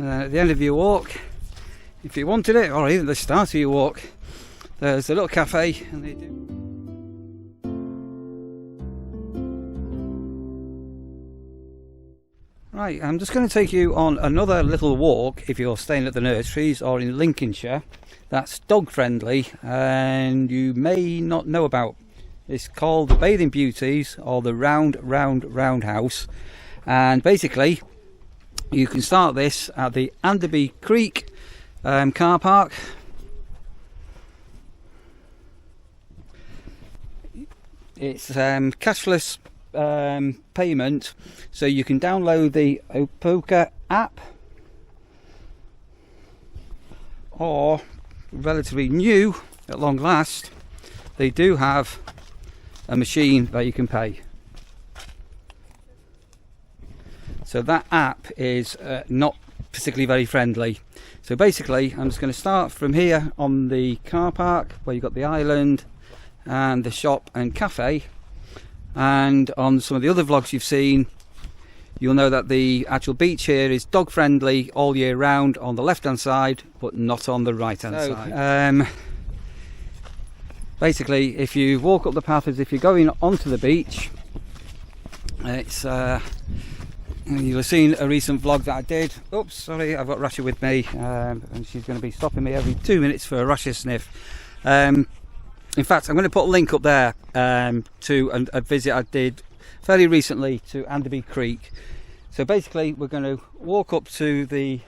At the end of your walk, if you wanted it, or even the start of your walk, there's a little cafe, and they do. Right, I'm just going to take you on another little walk if you're staying at the nurseries or in Lincolnshire. That's dog friendly and you may not know about. It's called the Bathing Beauties, or the Roundhouse, and basically you can start this at the Anderby Creek car park. It's cashless payment, so you can download the Opoka app, or relatively new at long last, they do have a machine that you can pay. So that app is not particularly very friendly. So basically I'm just going to start from here on the car park where you've got the island and the shop and cafe. And on some of the other vlogs you've seen, you'll know that the actual beach here is dog friendly all year round on the left hand side, but not on the right hand side. Basically, if you walk up the path as if you're going onto the beach, it's you'll have seen a recent vlog that I did. Oops, sorry, I've got Rasha with me, and she's going to be stopping me every 2 minutes for a Rasha sniff. In fact, I'm going to put a link up there to a visit I did fairly recently to Anderby Creek. So basically we're going to walk up to the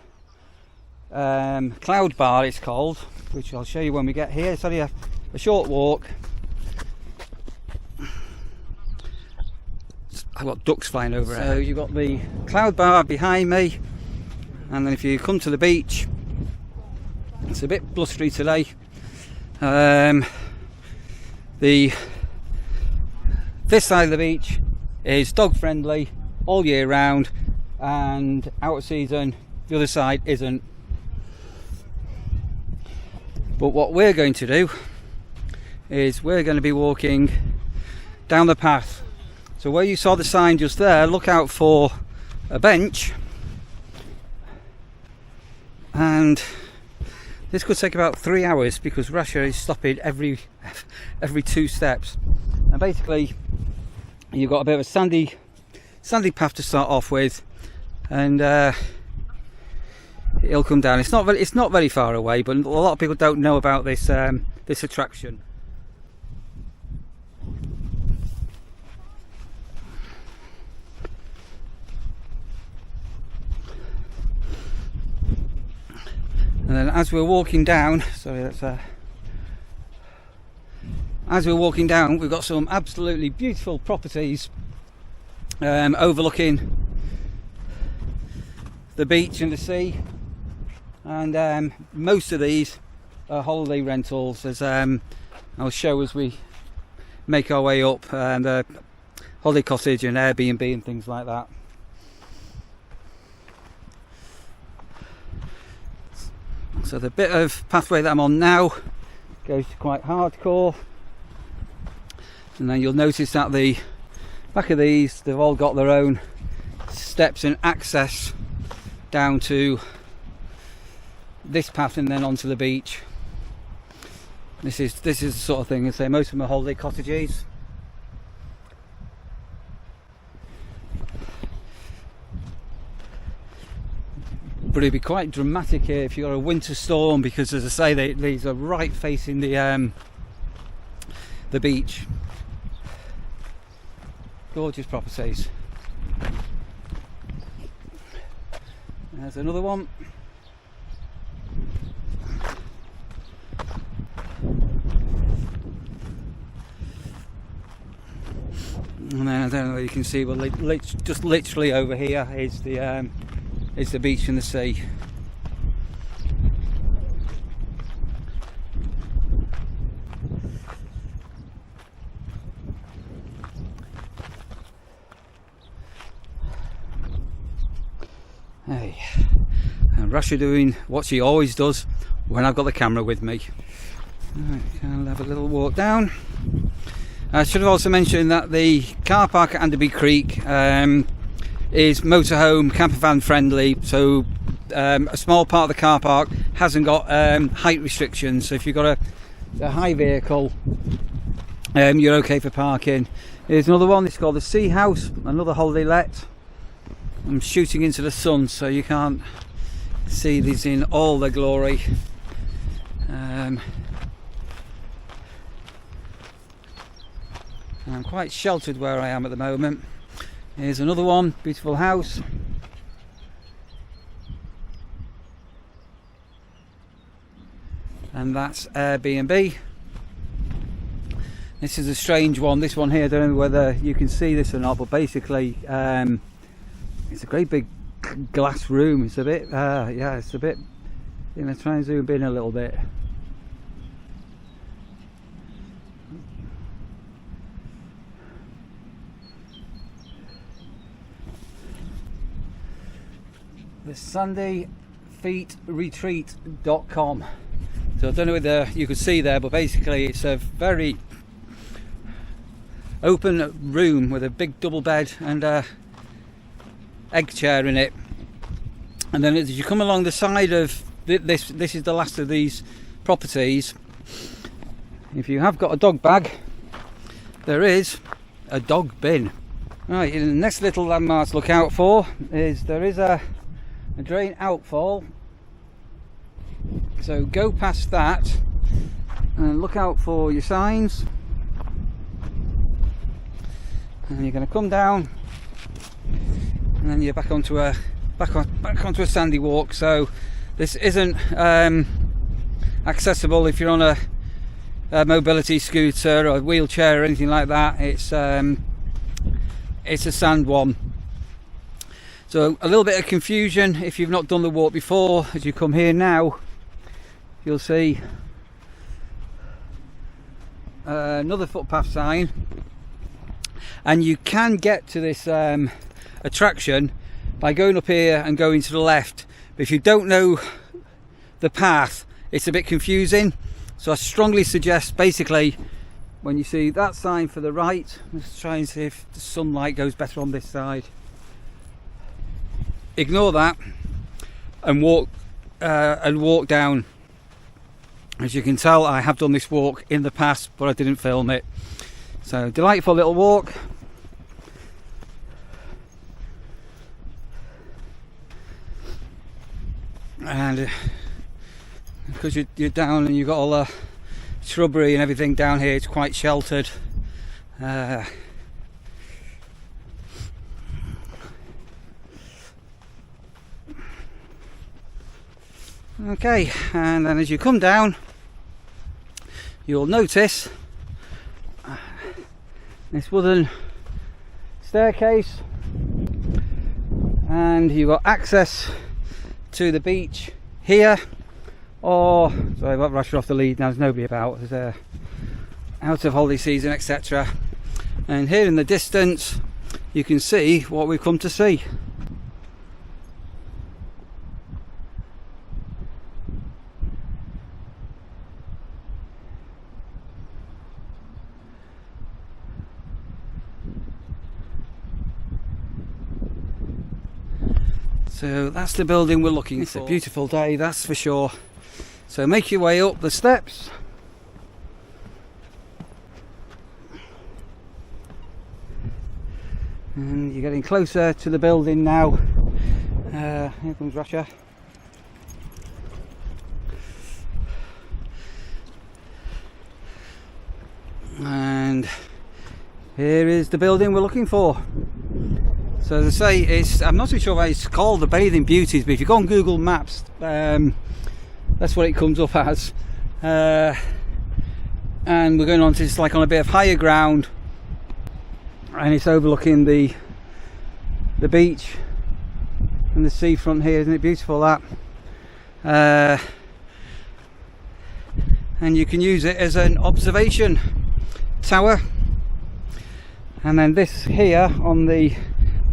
cloud bar, it's called, which I'll show you when we get here. It's only a short walk. I've got ducks flying over. So you've got the cloud bar behind me, and then if you come to the beach, it's a bit blustery today. This side of the beach is dog friendly all year round, and out of season the other side isn't. But what we're going to do is we're going to be walking down the path. So where you saw the sign just there, look out for a bench, and this could take about 3 hours because Rasha is stopping every 2 steps. And basically you've got a bit of a sandy path to start off with, and it'll come down. It's not very far away, but a lot of people don't know about this this attraction. And then as we're walking down, as we're walking down, we've got some absolutely beautiful properties overlooking the beach and the sea, and most of these are holiday rentals, as I'll show as we make our way up, the holiday cottage and Airbnb and things like that. So the bit of pathway that I'm on now goes to quite hardcore, and then you'll notice that the back of these, they've all got their own steps and access down to this path and then onto the beach. This is the sort of thing, I say, most of them are holiday cottages. But it'd be quite dramatic here if you've got a winter storm, because as I say, these are right facing the beach. Gorgeous properties. There's another one. And then I don't know whether you can see, but just literally over here is the beach and the sea. Hey, and Rasha doing what she always does when I've got the camera with me. Right, I'll have a little walk down. I should have also mentioned that the car park at Anderby Creek is motorhome, camper van friendly, so a small part of the car park hasn't got height restrictions, so if you've got a high vehicle, you're okay for parking. Here's another one. It's called the Sea House, another holiday let. I'm shooting into the sun so you can't see these in all their glory. I'm quite sheltered where I am at the moment. Here's another one, beautiful house. And that's Airbnb. This is a strange one. This one here, I don't know whether you can see this or not, but basically it's a great big glass room. It's a bit, yeah, it's a bit, you know, try and zoom in a little bit. The SundyFeetRetreat.com. So I don't know whether you could see there, but basically it's a very open room with a big double bed and a egg chair in it. And then as you come along the side of this is the last of these properties. If you have got a dog bag, there is a dog bin. Right, the next little landmark to look out for is there is a drain outfall, so go past that and look out for your signs, and you're going to come down and then you're back onto a sandy walk. So this isn't accessible if you're on a mobility scooter or a wheelchair or anything like that. It's a sand one. So a little bit of confusion if you've not done the walk before. As you come here now, you'll see another footpath sign, and you can get to this attraction by going up here and going to the left. But if you don't know the path, it's a bit confusing. So I strongly suggest, basically, when you see that sign for the right, let's try and see if the sunlight goes better on this side. Ignore that and walk down. As you can tell, I have done this walk in the past, but I didn't film it. So delightful little walk. And because you're down and you've got all the shrubbery and everything down here, it's quite sheltered. Okay, and then as you come down, you'll notice this wooden staircase, and you've got access to the beach here. Or, sorry, I've got Rasha off the lead now, there's nobody about, there's out of holiday season, etc. And here in the distance you can see what we've come to see. So that's the building we're looking for. It's a beautiful day, that's for sure. So make your way up the steps. And you're getting closer to the building now. Here comes Rasha. And here is the building we're looking for. So as I say, I'm not too sure why it's called the Bathing Beauties, but if you go on Google Maps, that's what it comes up as. And we're going on to, it's like on a bit of higher ground, and it's overlooking the beach and the seafront here. Isn't it beautiful, that? And you can use it as an observation tower. And then this here on the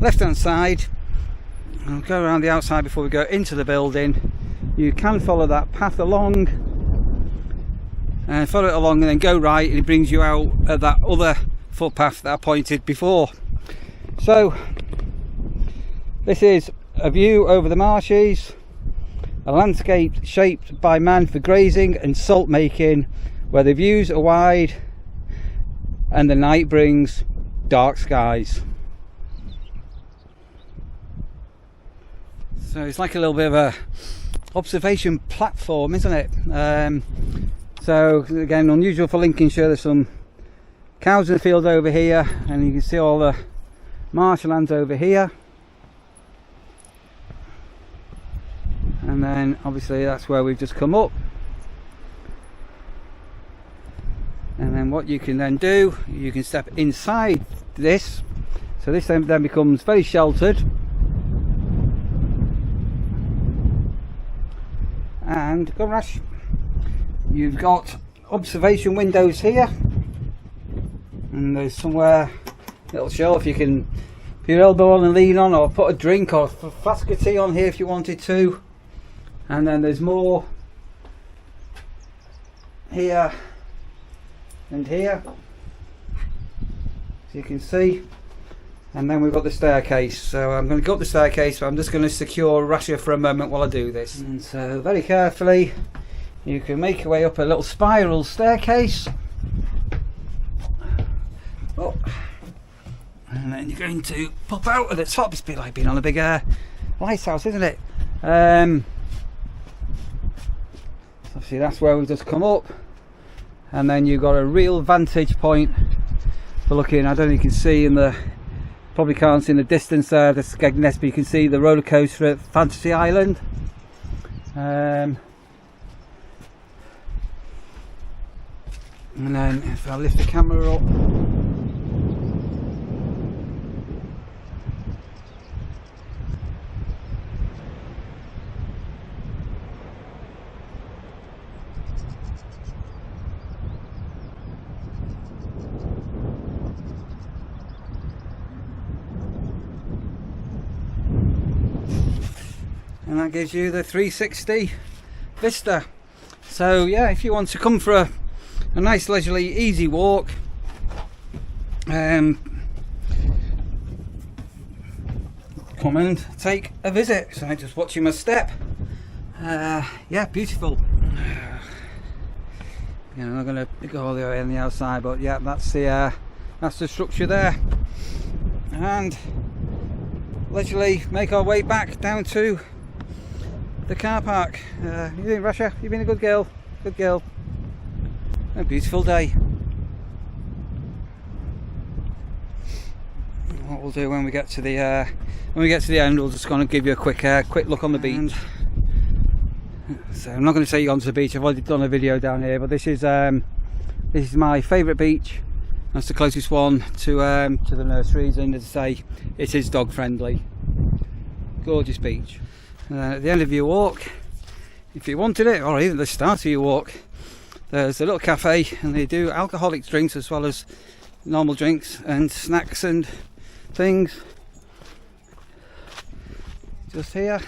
left hand side, I'll go around the outside before we go into the building. You can follow that path along and follow it along, and then go right, and it brings you out at that other footpath that I pointed before. So this is a view over the marshes, a landscape shaped by man for grazing and salt making, where the views are wide and the night brings dark skies. So it's like a little bit of a observation platform, isn't it? So again, unusual for Lincolnshire. There's some cows in the field over here, and you can see all the marshlands over here. And then obviously that's where we've just come up. And then what you can then do, you can step inside this. So this then becomes very sheltered. And go Rash. You've got observation windows here. And there's somewhere little shelf you can put your elbow on and lean on, or put a drink or a flask of tea on here if you wanted to. And then there's more here and here, so you can see. And then we've got the staircase. So I'm going to go up the staircase, but I'm just going to secure Rasha for a moment while I do this. And so very carefully you can make your way up a little spiral staircase. Oh. And then you're going to pop out at the top. It's a bit like being on a big lighthouse, isn't it? Obviously that's where we've just come up, and then you've got a real vantage point for looking. I don't know if you can see in the, probably can't see in the distance there, the Skegness, but you can see the roller coaster at Fantasy Island. And then if I lift the camera up, and that gives you the 360 vista. So yeah, if you want to come for a nice leisurely easy walk, come and take a visit. So I'm just watching my step. Yeah, beautiful. You know, I'm not going to go all the way on the outside, but yeah, that's the structure there. And leisurely make our way back down to the car park. You doing, Rasha? You've been a good girl. Good girl. A beautiful day. What we'll do when we get to the end, we'll just kind of give you a quick look on the beach. So I'm not going to take you onto the beach. I've already done a video down here, but this is my favourite beach. That's the closest one to the nurseries, and as I say, it is dog friendly. Gorgeous beach. At the end of your walk, if you wanted it, or even the start of your walk, there's a little cafe, and they do alcoholic drinks as well as normal drinks and snacks and things. Just here.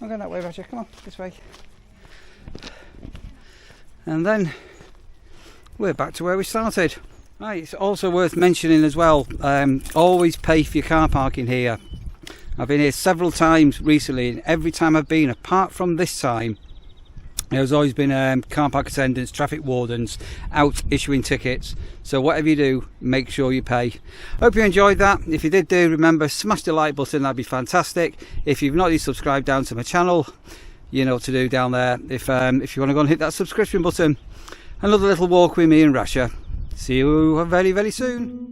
I'm going that way, Roger. Come on, this way. And then we're back to where we started. Right, it's also worth mentioning as well, always pay for your car parking here. I've been here several times recently, and every time I've been, apart from this time, there's always been car park attendants, traffic wardens out issuing tickets. So whatever you do, make sure you pay. Hope you enjoyed that. If you did remember, smash the like button, that'd be fantastic. If you've not yet subscribed down to my channel, you know what to do down there. If you want to go and hit that subscription button. Another little walk with me and Rasha. See you very, very soon.